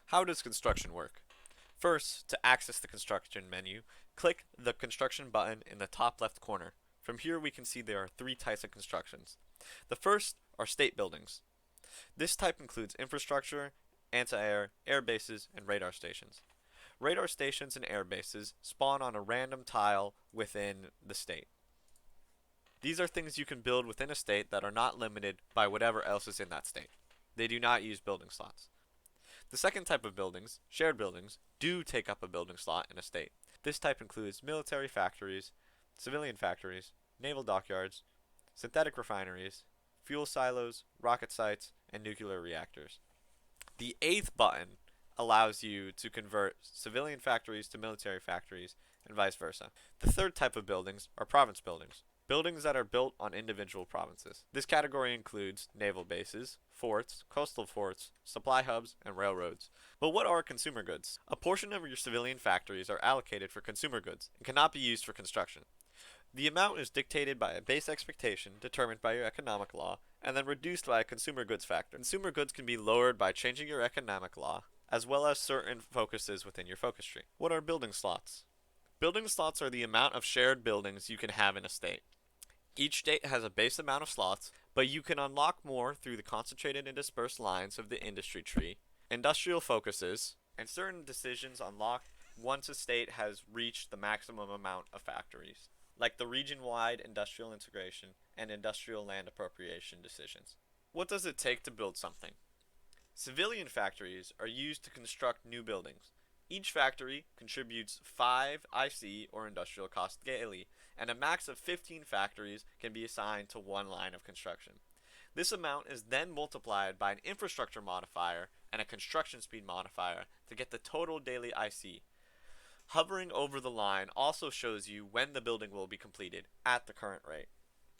How does construction work? First, to access the construction menu, click the construction button in the top left corner. From here we can see there are three types of constructions. The first are state buildings. This type includes infrastructure, anti-air, air bases, and radar stations. Radar stations and air bases spawn on a random tile within the state. These are things you can build within a state that are not limited by whatever else is in that state. They do not use building slots. The second type of buildings, shared buildings, do take up a building slot in a state. This type includes military factories, civilian factories, naval dockyards, synthetic refineries, fuel silos, rocket sites, and nuclear reactors. The eighth button allows you to convert civilian factories to military factories and vice versa. The third type of buildings are province buildings. Buildings that are built on individual provinces. This category includes naval bases, forts, coastal forts, supply hubs, and railroads. But what are consumer goods? A portion of your civilian factories are allocated for consumer goods and cannot be used for construction. The amount is dictated by a base expectation determined by your economic law and then reduced by a consumer goods factor. Consumer goods can be lowered by changing your economic law, as well as certain focuses within your focus tree. What are building slots? Building slots are the amount of shared buildings you can have in a state. Each state has a base amount of slots, but you can unlock more through the concentrated and dispersed lines of the industry tree, industrial focuses, and certain decisions unlocked once a state has reached the maximum amount of factories, like the region-wide industrial integration and industrial land appropriation decisions. What does it take to build something? Civilian factories are used to construct new buildings. Each factory contributes 5 IC or industrial cost daily, and a max of 15 factories can be assigned to one line of construction. This amount is then multiplied by an infrastructure modifier and a construction speed modifier to get the total daily IC. Hovering over the line also shows you when the building will be completed at the current rate.